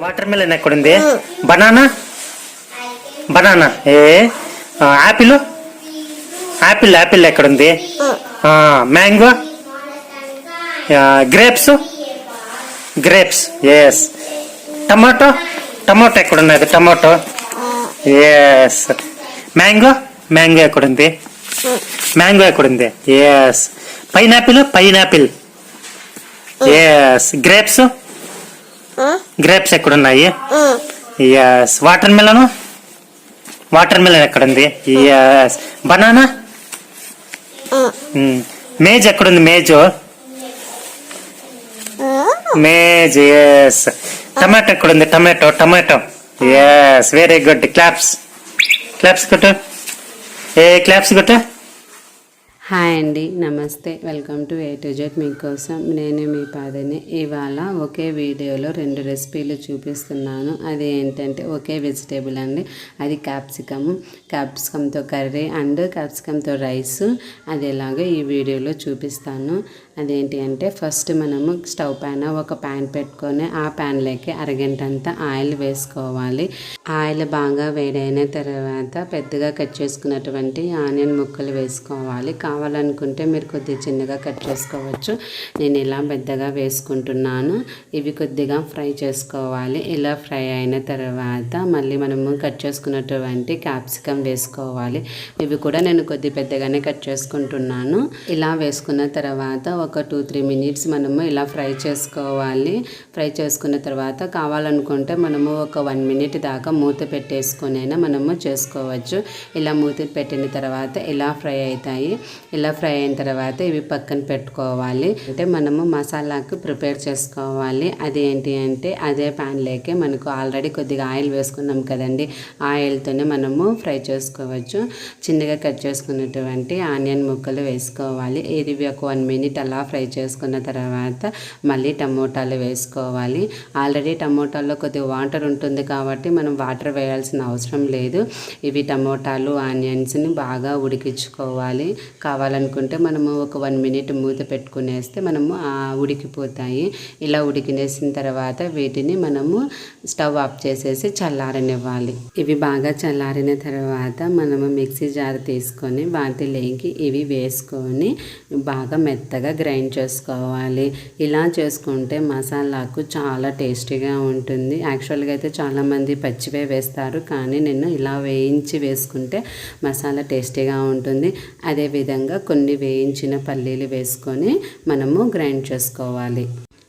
Water melon ఎక్కడుంది? Banana banana apple apple apple ఎక్కడుంది? Mango grapes grapes yes. Tomato tomato ఎక్కడున్నది? Tomato yes. Mango mango ఎక్కడుంది? Mango ఎక్కడుంది? Yes. Pineapple pineapple yes. Grapes grapes ఎక్కడున్నాయి? Yes. Watermelon watermelon ఎక్కడుంది? Yes. Banana maize ఎక్కడుంది? Maize maize yes. Tomato ఎక్కడుంది? Tomato tomato yes. Very good. Claps claps కొట్టు. Claps కొట్టు. Hi అండి, నమస్తే. Welcome to A to Z మీకోసం. నేను మీ పాదని. ఇవాళ ఒకే వీడియోలో 2 రెసిపీలు చూపిస్తున్నాను. అది ఏంటంటే ఒకే వెజిటేబుల్ అండి. అది క్యాప్సికమ్తో కర్రీ అండ్ క్యాప్సికమ్తో రైస్. అది ఎలాగో ఈ వీడియోలో చూపిస్తాను. అదేంటి అంటే ఫస్ట్ మనము స్టవ్ పైన ఒక ప్యాన్ పెట్టుకొని ఆ ప్యాన్లోకి అరగంట అంతా ఆయిల్ వేసుకోవాలి. ఆయిల్ బాగా వేడైన తర్వాత పెద్దగా కట్ చేసుకున్నటువంటి ఆనియన్ ముక్కలు వేసుకోవాలి. కావాలనుకుంటే మీరు కొద్దిగా చిన్నగా కట్ చేసుకోవచ్చు. నేను ఇలా పెద్దగా వేసుకుంటున్నాను. ఇవి కొద్దిగా ఫ్రై చేసుకోవాలి. ఇలా ఫ్రై అయిన తర్వాత మళ్ళీ మనము కట్ చేసుకున్నటువంటి క్యాప్సికమ్ వేసుకోవాలి. ఇవి కూడా నేను కొద్ది పెద్దగానే కట్ చేసుకుంటున్నాను. ఇలా వేసుకున్న తర్వాత ఒక 2-3 మినిట్స్ మనము ఇలా ఫ్రై చేసుకోవాలి. ఫ్రై చేసుకున్న తర్వాత కావాలనుకుంటే మనము ఒక 1 మినిట్ దాకా మూత పెట్టేసుకొని అయినా మనము చేసుకోవచ్చు. ఇలా మూత పెట్టిన తర్వాత ఇలా ఫ్రై అవుతాయి. ఇలా ఫ్రై అయిన తర్వాత ఇవి పక్కన పెట్టుకోవాలి. అంటే మనము మసాలాకు ప్రిపేర్ చేసుకోవాలి. అది ఏంటి అంటే అదే ప్యాన్లోకి మనకు ఆల్రెడీ కొద్దిగా ఆయిల్ వేసుకున్నాం కదండి, ఆయిల్తోనే మనము ఫ్రై చేసుకోవచ్చు. చిన్నగా కట్ చేసుకున్నటువంటి ఆనియన్ ముక్కలు వేసుకోవాలి. ఇది ఒక 1 మినిట్ అలా ఫ్రై చేసుకున్న తర్వాత మళ్ళీ టమోటాలు వేసుకోవాలి. ఆల్రెడీ టమోటాల్లో కొద్దిగా వాటర్ ఉంటుంది కాబట్టి మనం వాటర్ వేయాల్సిన అవసరం లేదు. ఇవి టమోటాలు ఆనియన్స్ని బాగా ఉడికించుకోవాలి. కావాలనుకుంటే మనము ఒక 1 మినిట్ మూత పెట్టుకునేస్తే మనము ఉడికిపోతాయి. ఇలా ఉడికినేసిన తర్వాత వీటిని మనము స్టవ్ ఆఫ్ చేసేసి చల్లారనివ్వాలి. ఇవి బాగా చల్లారిన తర్వాత మనము మిక్సీ జార్ తీసుకొని వాటిలోకి ఇవి వేసుకొని బాగా మెత్తగా గ్రైండ్ చేసుకోవాలి. ఇలా చేసుకుంటే మసాలాకు చాలా టేస్టీగా ఉంటుంది. యాక్చువల్గా అయితే చాలామంది పచ్చివే వేస్తారు, కానీ నేను ఇలా వేయించి వేసుకుంటే మసాలా టేస్టీగా ఉంటుంది. అదేవిధంగా కొన్ని వేయించిన పల్లీలు వేసుకొని మనము గ్రైండ్ చేసుకోవాలి.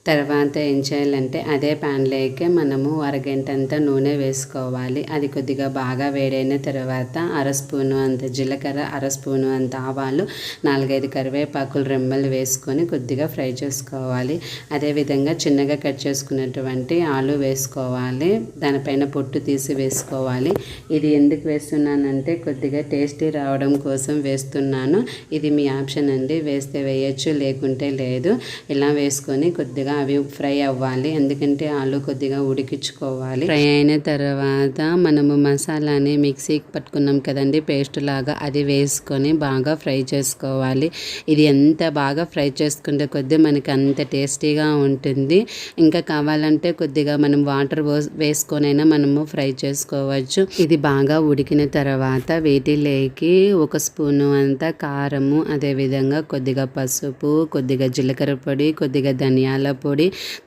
తర్వాత ఏం చేయాలంటే అదే ప్యాన్లోకి మనము అరగంట అంతా నూనె వేసుకోవాలి. అది కొద్దిగా బాగా వేడైన తర్వాత 1/2 స్పూను అంత జీలకర్ర, 1/2 స్పూను అంత ఆవాలు, 4-5 కరివేపాకులు రెమ్మలు వేసుకొని కొద్దిగా ఫ్రై చేసుకోవాలి. అదేవిధంగా చిన్నగా కట్ చేసుకున్నటువంటి ఆలు వేసుకోవాలి. దానిపైన పొట్టు తీసి వేసుకోవాలి. ఇది ఎందుకు వేస్తున్నానంటే కొద్దిగా టేస్టీ రావడం కోసం వేస్తున్నాను. ఇది మీ ఆప్షన్ అండి, వేస్తే వేయచ్చు లేకుంటే లేదు. ఇలా వేసుకొని కొద్దిగా అవి ఫ్రై అవ్వాలి. ఎందుకంటే ఆలు కొద్దిగా ఉడికించుకోవాలి. ఫ్రై అయిన తర్వాత మనము మసాలాని మిక్సీకి పట్టుకున్నాం కదండి, పేస్ట్ లాగా, అది వేసుకొని బాగా ఫ్రై చేసుకోవాలి. ఇది ఎంత బాగా ఫ్రై చేసుకుంటే కొద్దిగా మనకి అంత టేస్టీగా ఉంటుంది. ఇంకా కావాలంటే కొద్దిగా మనం వాటర్ వేసుకొనైనా మనము ఫ్రై చేసుకోవచ్చు. ఇది బాగా ఉడికిన తర్వాత వీటిలోకి 1 స్పూను అంత కారము, అదేవిధంగా కొద్దిగా పసుపు, కొద్దిగా జీలకర్ర పొడి, కొద్దిగా ధనియాల పొడి,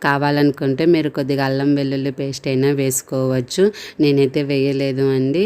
కావాలనుకుంటే మీరు కొద్దిగా అల్లం వెల్లుల్లి పేస్ట్ అయినా వేసుకోవచ్చు. నేనైతే వేయలేదు అండి.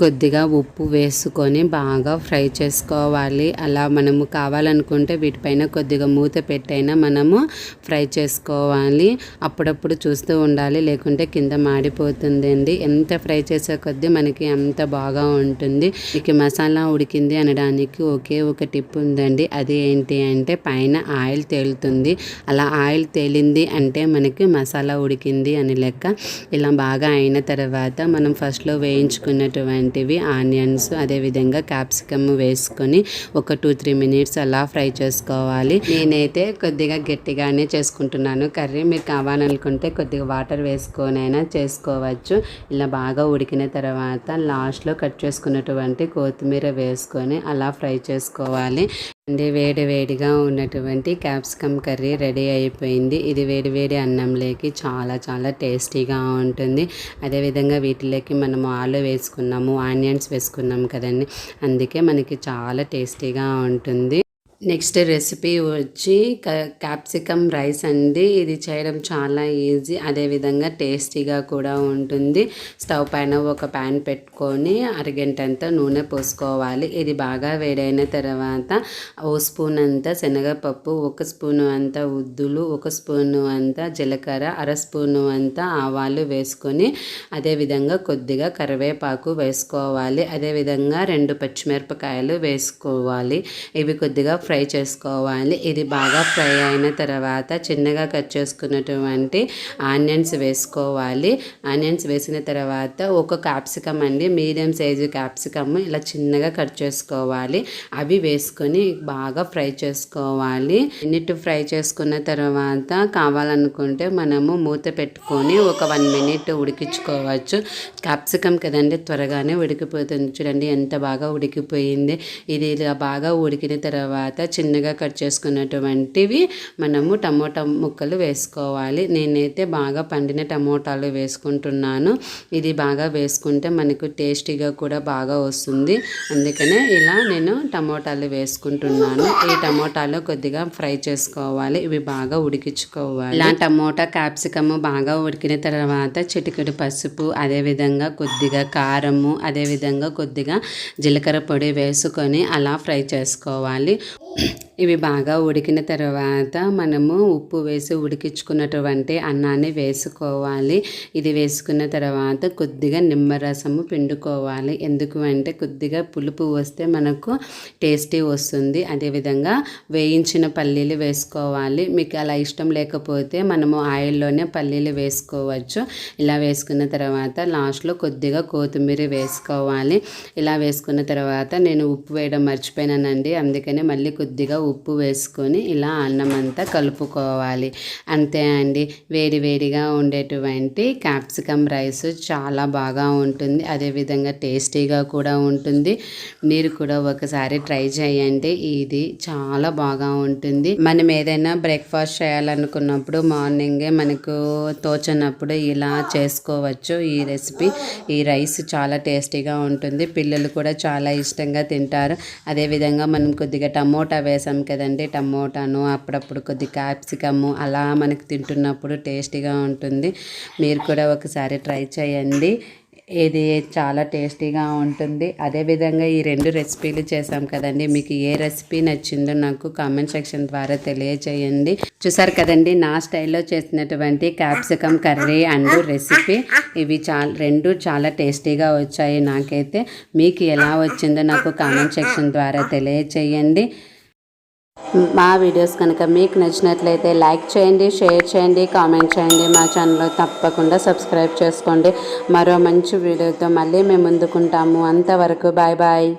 కొద్దిగా ఉప్పు వేసుకొని బాగా ఫ్రై చేసుకోవాలి. అలా మనము కావాలనుకుంటే వీటిపైన కొద్దిగా మూత పెట్టైనా మనము ఫ్రై చేసుకోవాలి. అప్పుడప్పుడు చూస్తూ ఉండాలి, లేకుంటే కింద మాడిపోతుందండి. ఎంత ఫ్రై చేసే కొద్దీ మనకి అంత బాగా ఉంటుంది. మీకు మసాలా ఉడికింది అనడానికి ఒకే ఒక టిప్ ఉందండి. అది ఏంటి అంటే పైన ఆయిల్ తేలుతుంది. అలా ఆయిల్ తేలింది అంటే మనకి మసాలా ఉడికింది అని లెక్క. ఇలా బాగా అయిన తర్వాత మనం ఫస్ట్లో వేయించుకున్నటువంటి ఆనియన్స్, అదేవిధంగా క్యాప్సికమ్ వేసుకొని ఒక 2-3 మినిట్స్ అలా ఫ్రై చేసుకోవాలి. నేనైతే కొద్దిగా గట్టిగానే చేసుకుంటున్నాను కర్రీ. మీరు కావాలనుకుంటే కొద్దిగా వాటర్ వేసుకొనైనా చేసుకోవచ్చు. ఇలా బాగా ఉడికిన తర్వాత లాస్ట్లో కట్ చేసుకున్నటువంటి కొత్తిమీర వేసుకొని అలా ఫ్రై చేసుకోవాలి. అండి వేడి వేడిగా ఉన్నటువంటి క్యాప్సికమ్ కర్రీ రెడీ అయిపోయింది. ఇది వేడి వేడి అన్నంలోకి చాలా చాలా టేస్టీగా ఉంటుంది. అదేవిధంగా వీటిలోకి మనము ఆలు వేసుకున్నాము, ఆనియన్స్ వేసుకున్నాము కదండి, అందుకే మనకి చాలా టేస్టీగా ఉంటుంది. నెక్స్ట్ రెసిపీ వచ్చి క్యాప్సికమ్ రైస్ అండి. ఇది చేయడం చాలా ఈజీ, అదేవిధంగా టేస్టీగా కూడా ఉంటుంది. స్టవ్ పైన ఒక ప్యాన్ పెట్టుకొని అరగంటంతా నూనె పోసుకోవాలి. ఇది బాగా వేడైన తర్వాత ఓ స్పూన్ అంతా శనగపప్పు, ఒక స్పూను అంతా ఉద్దులు, ఒక స్పూను అంతా జీలకర్ర, అర స్పూను అంతా ఆవాలు వేసుకొని అదేవిధంగా కొద్దిగా కరివేపాకు వేసుకోవాలి. అదేవిధంగా 2 పచ్చిమిరపకాయలు వేసుకోవాలి. ఇవి కొద్దిగా ఫ్రై చేసుకోవాలి. ఇది బాగా ఫ్రై అయిన తర్వాత చిన్నగా కట్ చేసుకున్నటువంటి ఆనియన్స్ వేసుకోవాలి. ఆనియన్స్ వేసిన తర్వాత ఒక క్యాప్సికమ్ అండి, మీడియం సైజు క్యాప్సికమ్ ఇలా చిన్నగా కట్ చేసుకోవాలి. అవి వేసుకొని బాగా ఫ్రై చేసుకోవాలి. మినిట్ ఫ్రై చేసుకున్న తర్వాత కావాలనుకుంటే మనము మూత పెట్టుకొని ఒక 1 మినిట్ ఉడికించుకోవచ్చు. క్యాప్సికమ్ కదండి, త్వరగానే ఉడికిపోతుంది. చూడండి ఎంత బాగా ఉడికిపోయింది. ఇది ఇలా బాగా ఉడికిన తర్వాత చిన్నగా కట్ చేసుకున్నటువంటివి మనము టమోటా ముక్కలు వేసుకోవాలి. నేనైతే బాగా పండిన టమోటాలు వేసుకుంటున్నాను. ఇది బాగా వేసుకుంటే మనకు టేస్టీగా కూడా బాగా వస్తుంది. అందుకనే ఇలా నేను టమోటాలు వేసుకుంటున్నాను. ఈ టమోటాలు కొద్దిగా ఫ్రై చేసుకోవాలి. ఇవి బాగా ఉడికించుకోవాలి. ఇలా టమోటా క్యాప్సికమ్ బాగా ఉడికిన తర్వాత చిటికెడు పసుపు, అదేవిధంగా కొద్దిగా కారము, అదేవిధంగా కొద్దిగా జీలకర్ర పొడి వేసుకొని అలా ఫ్రై చేసుకోవాలి. ఇవి బాగా ఉడికిన తర్వాత మనము ఉప్పు వేసి ఉడికించుకున్నటువంటి అన్నాన్ని వేసుకోవాలి. ఇది వేసుకున్న తర్వాత కొద్దిగా నిమ్మరసము పిండుకోవాలి. ఎందుకు అంటే కొద్దిగా పులుపు వస్తే మనకు టేస్టీ వస్తుంది. అదేవిధంగా వేయించిన పల్లీలు వేసుకోవాలి. మీకు అలా ఇష్టం లేకపోతే మనము ఆయిల్లోనే పల్లీలు వేసుకోవచ్చు. ఇలా వేసుకున్న తర్వాత లాస్ట్లో కొద్దిగా కొత్తిమీర వేసుకోవాలి. ఇలా వేసుకున్న తర్వాత నేను ఉప్పు వేయడం మర్చిపోయినానండి, అందుకని మళ్ళీ కొద్దిగా ఉప్పు వేసుకొని ఇలా అన్నం అంతా కలుపుకోవాలి. అంతే అండి, వేడి వేడిగా ఉండేటువంటి క్యాప్సికమ్ రైస్ చాలా బాగా ఉంటుంది. అదేవిధంగా టేస్టీగా కూడా ఉంటుంది. మీరు కూడా ఒకసారి ట్రై చేయండి. ఇది చాలా బాగా ఉంటుంది. మనం ఏదైనా బ్రేక్ఫాస్ట్ చేయాలనుకున్నప్పుడు మార్నింగే మనకు తోచనప్పుడు ఇలా చేసుకోవచ్చు. ఈ రెసిపీ, ఈ రైస్ చాలా టేస్టీగా ఉంటుంది. పిల్లలు కూడా చాలా ఇష్టంగా తింటారు. అదేవిధంగా మనం కొద్దిగా టమోటా వేసాం కదండి, టమోటాను అప్పుడప్పుడు కొద్ది క్యాప్సికము అలా మనకు తింటున్నప్పుడు టేస్టీగా ఉంటుంది. మీరు కూడా ఒకసారి ట్రై చేయండి. ఇది చాలా టేస్టీగా ఉంటుంది. అదేవిధంగా ఈ 2 రెసిపీలు చేసాం కదండి, మీకు ఏ రెసిపీ నచ్చిందో నాకు కామెంట్ సెక్షన్ ద్వారా తెలియచేయండి. చూసారు కదండి నా స్టైల్లో చేసినటువంటి క్యాప్సికమ్ కర్రీ అండ్ రెసిపీ. ఇవి 2 చాలా టేస్టీగా వచ్చాయి నాకైతే. మీకు ఎలా వచ్చిందో నాకు కామెంట్ సెక్షన్ ద్వారా తెలియచేయండి. మా వీడియోస్ కనుక మీకు నచ్చినట్లయితే లైక్ చేయండి, షేర్ చేయండి, కామెంట్ చేయండి. మా ఛానల్ తప్పకుండా సబ్స్క్రైబ్ చేసుకోండి. మరో మంచి వీడియోతో మళ్ళీ మేము ముందుకుంటాము. అంతవరకు బాయ్ బాయ్.